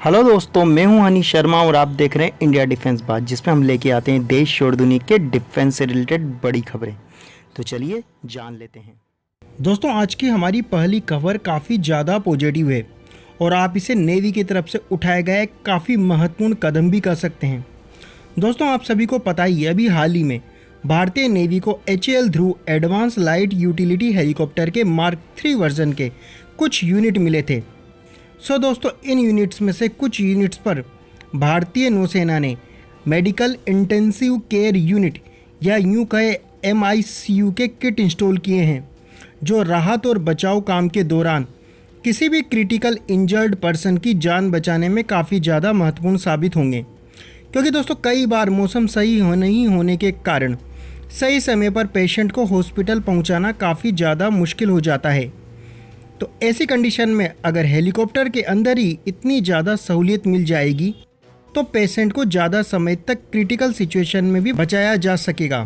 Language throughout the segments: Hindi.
हेलो दोस्तों, मैं हूं हनी शर्मा और आप देख रहे हैं इंडिया डिफेंस बात, जिसमें हम लेके आते हैं देश और दुनिया के डिफेंस से रिलेटेड बड़ी खबरें। तो चलिए जान लेते हैं। दोस्तों, आज की हमारी पहली खबर काफ़ी ज़्यादा पॉजिटिव है और आप इसे नेवी की तरफ से उठाया गया एक काफ़ी महत्वपूर्ण कदम भी कह सकते हैं। दोस्तों, आप सभी को पता ही है, अभी हाल ही में भारतीय नेवी को HAL ध्रुव एडवांस लाइट यूटिलिटी हेलीकॉप्टर के मार्क 3 वर्जन के कुछ यूनिट मिले थे। दोस्तों, इन यूनिट्स में से कुछ यूनिट्स पर भारतीय नौसेना ने मेडिकल इंटेंसिव केयर यूनिट या यूं कहे MICU के किट इंस्टॉल किए हैं, जो राहत और बचाव काम के दौरान किसी भी क्रिटिकल इंजर्ड पर्सन की जान बचाने में काफ़ी ज़्यादा महत्वपूर्ण साबित होंगे। क्योंकि दोस्तों, कई बार मौसम सही नहीं होने के कारण सही समय पर पेशेंट को हॉस्पिटल पहुंचाना काफ़ी ज़्यादा मुश्किल हो जाता है। तो ऐसी कंडीशन में अगर हेलीकॉप्टर के अंदर ही इतनी ज़्यादा सहूलियत मिल जाएगी तो पेशेंट को ज़्यादा समय तक क्रिटिकल सिचुएशन में भी बचाया जा सकेगा।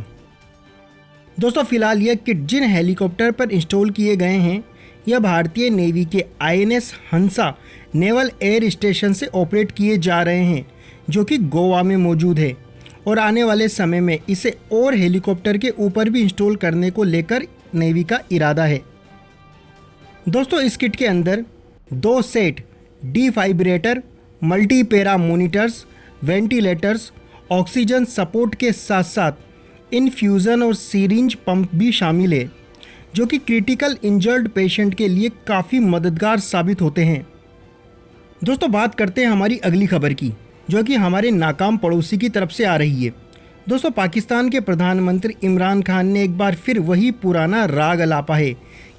दोस्तों, फिलहाल यह किट जिन हेलीकॉप्टर पर इंस्टॉल किए गए हैं, यह भारतीय नेवी के INS हंसा नेवल एयर स्टेशन से ऑपरेट किए जा रहे हैं, जो कि गोवा में मौजूद है, और आने वाले समय में इसे और हेलीकॉप्टर के ऊपर भी इंस्टॉल करने को लेकर नेवी का इरादा है। दोस्तों, इस किट के अंदर 2 set defibrillator, multipara monitors, ventilators, oxygen support के साथ साथ इन्फ्यूज़न और सीरिंज पंप भी शामिल है, जो कि क्रिटिकल इंजर्ड पेशेंट के लिए काफ़ी मददगार साबित होते हैं। दोस्तों, बात करते हैं हमारी अगली खबर की, जो कि हमारे नाकाम पड़ोसी की तरफ से आ रही है। दोस्तों, पाकिस्तान के प्रधानमंत्री इमरान खान ने एक बार फिर वही पुराना राग अलापा है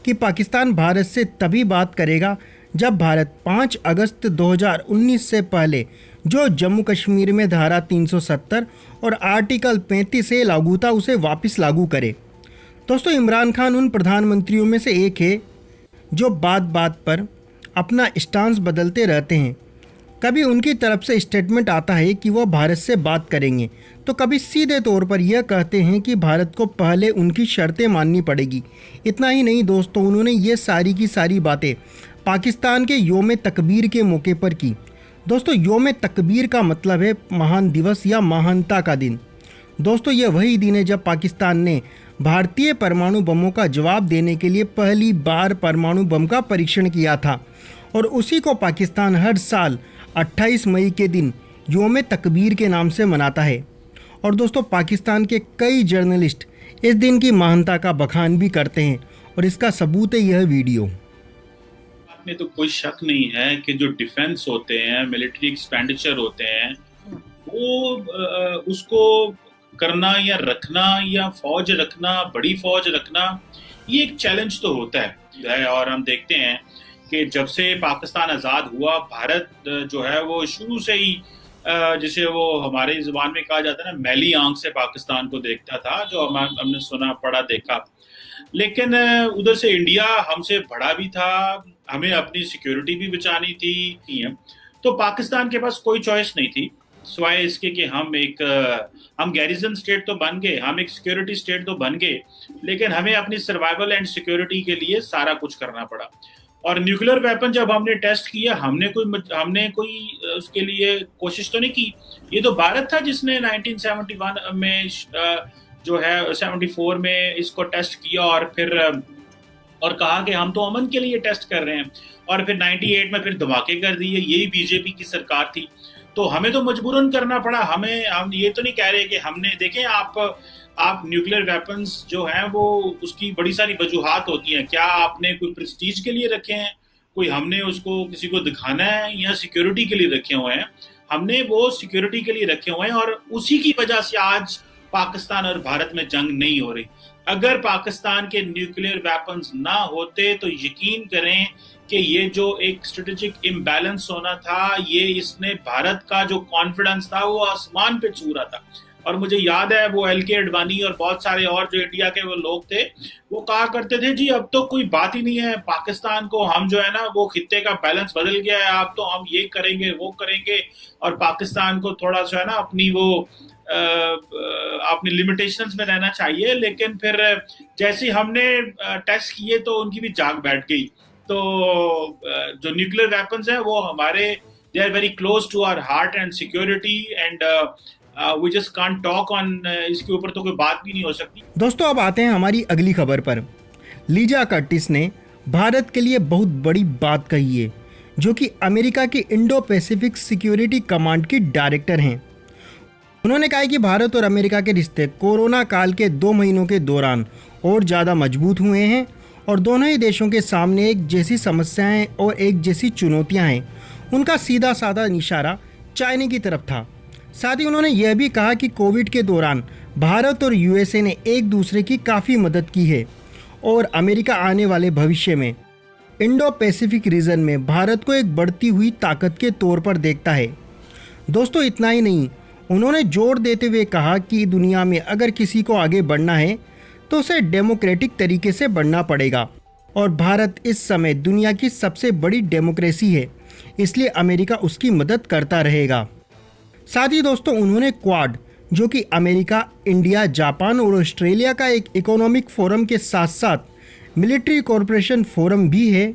कि पाकिस्तान भारत से तभी बात करेगा जब भारत 5 अगस्त 2019 से पहले जो जम्मू कश्मीर में धारा 370 और आर्टिकल 35 से लागू था, उसे वापस लागू करे। दोस्तों, इमरान खान उन प्रधानमंत्रियों में से एक है जो बात बात पर अपना स्टांस बदलते रहते हैं। कभी उनकी तरफ से स्टेटमेंट आता है कि वह भारत से बात करेंगे, तो कभी सीधे तौर पर यह कहते हैं कि भारत को पहले उनकी शर्तें माननी पड़ेगी। इतना ही नहीं दोस्तों, उन्होंने ये सारी की सारी बातें पाकिस्तान के योम तकबीर के मौके पर की। दोस्तों, योम तकबीर का मतलब है महान दिवस या महानता का दिन। दोस्तों, यह वही दिन है जब पाकिस्तान ने भारतीय परमाणु बमों का जवाब देने के लिए पहली बार परमाणु बम का परीक्षण किया था, और उसी को पाकिस्तान हर साल 28 मई के दिन योम तकबीर के नाम से मनाता है। और दोस्तों, पाकिस्तान के कई जर्नलिस्ट इस दिन की महानता का बखान भी करते हैं, और इसका सबूत है यह वीडियो। में तो कोई शक नहीं है कि जो डिफेंस होते हैं, मिलिट्री एक्सपेंडिचर होते हैं, वो उसको करना या रखना या फौज रखना, बड़ी फौज रखना, ये एक चैलेंज तो होता है। और हम देखते हैं कि जब से पाकिस्तान आज़ाद हुआ, भारत जो है वो शुरू से ही जिसे वो हमारे जुबान में कहा जाता है ना, मैली आंख से पाकिस्तान को देखता था, जो हमने सुना पढ़ा देखा। लेकिन उधर से इंडिया हमसे बड़ा भी था, हमें अपनी सिक्योरिटी भी बचानी थी, तो पाकिस्तान के पास कोई चॉइस नहीं थी सिवाय इसके कि हम गैरिजन स्टेट तो बन गए, हम एक सिक्योरिटी स्टेट तो बन गए, लेकिन हमें अपनी सर्वाइवल एंड सिक्योरिटी के लिए सारा कुछ करना पड़ा। और न्यूक्लियर वेपन जब हमने टेस्ट किया, हमने कोई उसके लिए कोशिश तो नहीं की। ये तो भारत था जिसने 1971 में जो है 74 में इसको टेस्ट किया, और कहा कि हम तो अमन के लिए टेस्ट कर रहे हैं, और फिर 98 में फिर धमाके कर दिए। यही बीजेपी की सरकार थी, तो हमें तो मजबूरन करना पड़ा। हम ये तो नहीं कह रहे कि हमने, देखें आप न्यूक्लियर वेपन्स जो हैं वो उसकी बड़ी सारी वजूहात होती हैं। क्या आपने कोई प्रेस्टीज के लिए रखे हैं, कोई हमने उसको किसी को दिखाना है, या सिक्योरिटी के लिए रखे हुए हैं? हमने वो सिक्योरिटी के लिए रखे हुए हैं, और उसी की वजह से आज पाकिस्तान और भारत में जंग नहीं हो रही। अगर पाकिस्तान के न्यूक्लियर वेपन्स ना होते तो यकीन करें कि ये जो एक स्ट्रेटेजिक इम्बैलेंस होना था, ये इसने भारत का जो कॉन्फिडेंस था वो आसमान पे छू रहा था। और मुझे याद है वो LK अडवाणी और बहुत सारे और जो इंडिया के वो लोग थे, वो कहा करते थे जी अब तो कोई बात ही नहीं है, पाकिस्तान को हम जो है ना, वो खित्ते का बैलेंस बदल गया है, अब तो हम ये करेंगे वो करेंगे, और पाकिस्तान को थोड़ा सा है ना अपनी लिमिटेशंस में रहना चाहिए। लेकिन फिर जैसे हमने टेस्ट किए तो उनकी भी जाग बैठ गई। तो जो न्यूक्लियर वेपन्स हैं वो हमारे they are very close to our heart and security, and we just can't talk on इसके ऊपर तो कोई बात भी नहीं हो सकती। दोस्तों अब आते हैं हमारी अगली खबर पर। लीजा कर्टिस ने भारत के लिए बहुत बड़ी बात कही है, जो कि अमेरिका की इंडो पैसिफिक सिक्योरिटी कमांड की डायरेक्टर हैं। उन्होंने कहा कि भारत और अमेरिका के रिश्ते कोरोना काल के 2 महीनों के दौरान और ज़्यादा मजबूत हुए हैं और दोनों ही देशों के सामने एक जैसी समस्याएं और एक जैसी चुनौतियां हैं। उनका सीधा साधा इशारा चाइना की तरफ था। साथ ही उन्होंने यह भी कहा कि कोविड के दौरान भारत और यूएसए ने एक दूसरे की काफ़ी मदद की है और अमेरिका आने वाले भविष्य में इंडो पैसिफिक रीजन में भारत को एक बढ़ती हुई ताकत के तौर पर देखता है। दोस्तों इतना ही नहीं, उन्होंने जोर देते हुए कहा कि दुनिया में अगर किसी को आगे बढ़ना है तो उसे डेमोक्रेटिक तरीके से बढ़ना पड़ेगा और भारत इस समय दुनिया की सबसे बड़ी डेमोक्रेसी है, इसलिए अमेरिका उसकी मदद करता रहेगा। साथ ही दोस्तों उन्होंने क्वाड, जो कि अमेरिका, इंडिया, जापान और ऑस्ट्रेलिया का एक इकोनॉमिक फोरम के साथ साथ मिलिट्री कॉरपोरेशन फोरम भी है,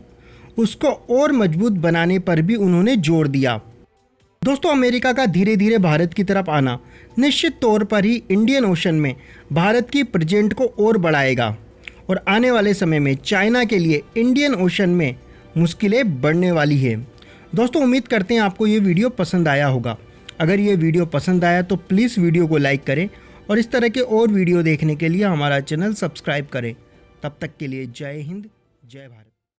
उसको और मजबूत बनाने पर भी उन्होंने जोर दिया। दोस्तों अमेरिका का धीरे धीरे भारत की तरफ आना निश्चित तौर पर ही इंडियन ओशन में भारत की प्रेजेंट को और बढ़ाएगा और आने वाले समय में चाइना के लिए इंडियन ओशन में मुश्किलें बढ़ने वाली है। दोस्तों उम्मीद करते हैं आपको ये वीडियो पसंद आया होगा। अगर ये वीडियो पसंद आया तो प्लीज़ वीडियो को लाइक करें और इस तरह के और वीडियो देखने के लिए हमारा चैनल सब्सक्राइब करें। तब तक के लिए जय हिंद, जय भारत।